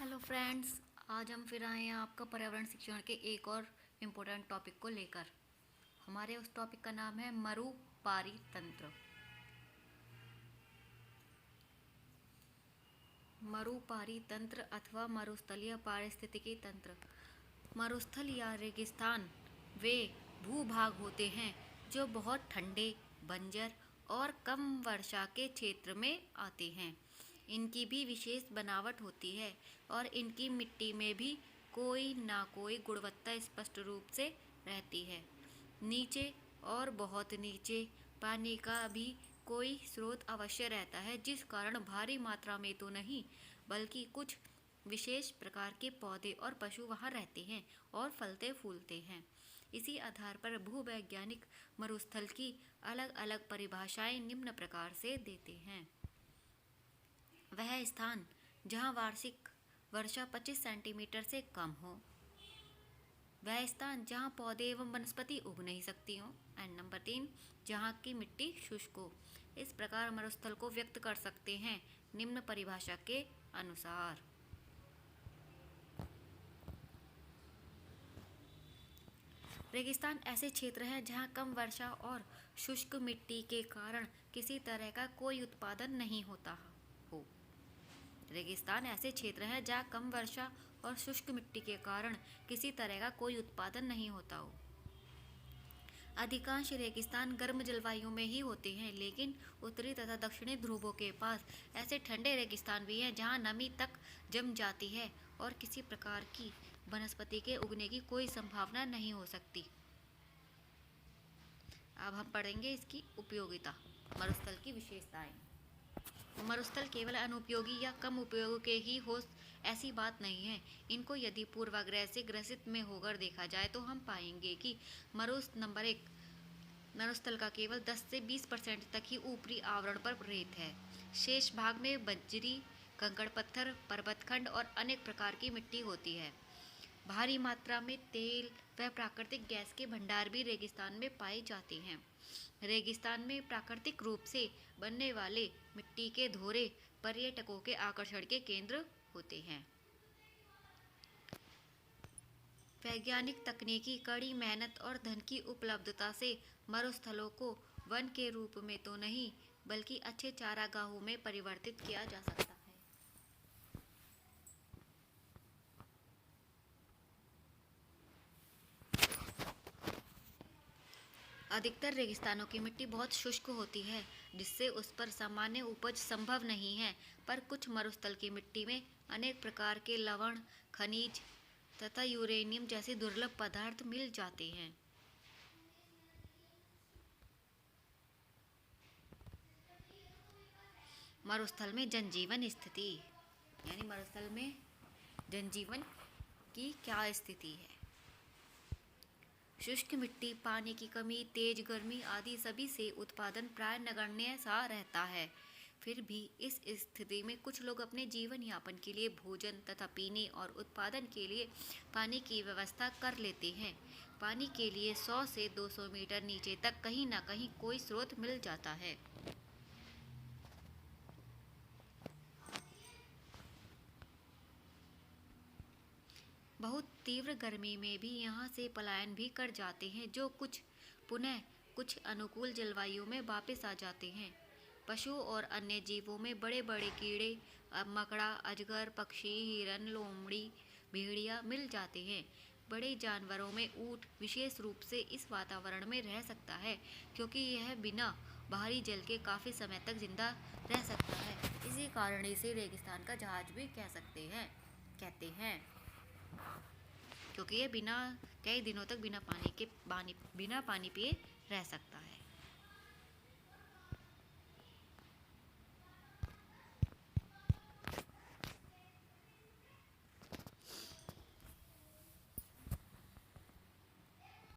Hello friends, आज हम फिर आए हैं आपका पर्यावरण शिक्षण के एक और इम्पोर्टेंट टॉपिक को लेकर। हमारे उस टॉपिक का नाम है मरुपारी तंत्र। मरुपारी तंत्र अथवा मरुस्थलीय पारिस्थितिकी तंत्र। मरुस्थल या रेगिस्तान वे भूभाग होते हैं जो बहुत ठंडे, बंजर और कम वर्षा के क्षेत्र में आते हैं। इनकी भी विशेष बनावट होती है और इनकी मिट्टी में भी कोई ना कोई गुणवत्ता स्पष्ट रूप से रहती है। नीचे और बहुत नीचे पानी का भी कोई स्रोत अवश्य रहता है, जिस कारण भारी मात्रा में तो नहीं बल्कि कुछ विशेष प्रकार के पौधे और पशु वहाँ रहते हैं और फलते फूलते हैं। इसी आधार पर भूवैज्ञानिक मरुस्थल की अलग अलग परिभाषाएं निम्न प्रकार से देते हैं। वह स्थान जहाँ वार्षिक वर्षा 25 सेंटीमीटर से कम हो। वह स्थान जहाँ पौधे एवं वनस्पति उग नहीं सकती हों। एंड नंबर 3, जहाँ की मिट्टी शुष्क हो। इस प्रकार मरुस्थल को व्यक्त कर सकते हैं निम्न परिभाषा के अनुसार। रेगिस्तान ऐसे क्षेत्र हैं जहाँ कम वर्षा और शुष्क मिट्टी के कारण किसी तरह का कोई उत्पादन नहीं होता हो। रेगिस्तान ऐसे क्षेत्र हैं जहाँ कम वर्षा और शुष्क मिट्टी के कारण किसी तरह का कोई उत्पादन नहीं होता हो। अधिकांश रेगिस्तान गर्म जलवायु में ही होते हैं, लेकिन उत्तरी तथा दक्षिणी ध्रुवों के पास ऐसे ठंडे रेगिस्तान भी हैं जहाँ नमी तक जम जाती है और किसी प्रकार की वनस्पति के उगने की कोई संभावना नहीं हो सकती। अब हम पढ़ेंगे इसकी उपयोगिता। मरुस्थल की विशेषताएं। मरुस्थल केवल अनुपयोगी या कम उपयोग के ही हो ऐसी बात नहीं है। इनको यदि पूर्वाग्रह से ग्रसित में होकर देखा जाए तो हम पाएंगे कि मरुस्थल का केवल 10 से 20% तक ही ऊपरी आवरण पर रेत है। शेष भाग में बंजरी, कंकड़ पत्थर, पर्वतखंड और अनेक प्रकार की मिट्टी होती है। भारी मात्रा में तेल व प्राकृतिक गैस के भंडार भी रेगिस्तान में पाए जाते हैं। रेगिस्तान में प्राकृतिक रूप से बनने वाले मिट्टी के धोरे पर्यटकों के आकर्षण के केंद्र होते हैं। वैज्ञानिक तकनीकी, कड़ी मेहनत और धन की उपलब्धता से मरुस्थलों को वन के रूप में तो नहीं बल्कि अच्छे चारागाहों में परिवर्तित किया जा सकता है। अधिकतर रेगिस्तानों की मिट्टी बहुत शुष्क होती है, जिससे उस पर सामान्य उपज संभव नहीं है, पर कुछ मरुस्थल की मिट्टी में अनेक प्रकार के लवण, खनिज तथा यूरेनियम जैसे दुर्लभ पदार्थ मिल जाते हैं। मरुस्थल में जनजीवन स्थिति, यानी मरुस्थल में जनजीवन की क्या स्थिति है। शुष्क मिट्टी, पानी की कमी, तेज गर्मी आदि सभी से उत्पादन प्राय नगण्य सा रहता है। फिर भी इस स्थिति में कुछ लोग अपने जीवन यापन के लिए भोजन तथा पीने और उत्पादन के लिए पानी की व्यवस्था कर लेते हैं। पानी के लिए 100 से 200 मीटर नीचे तक कहीं न कहीं कोई स्रोत मिल जाता है। बहुत तीव्र गर्मी में भी यहाँ से पलायन भी कर जाते हैं, जो पुनः कुछ अनुकूल जलवायु में वापस आ जाते हैं। पशु और अन्य जीवों में बड़े बड़े कीड़े, मकड़ा, अजगर, पक्षी, हिरन, लोमड़ी, भेड़िया मिल जाते हैं। बड़े जानवरों में ऊँट विशेष रूप से इस वातावरण में रह सकता है, क्योंकि यह बिना बाहरी जल के काफ़ी समय तक जिंदा रह सकता है। इसी कारण इसे रेगिस्तान का जहाज भी कहते हैं, क्योंकि ये कई दिनों तक बिना पानी पिए रह सकता है।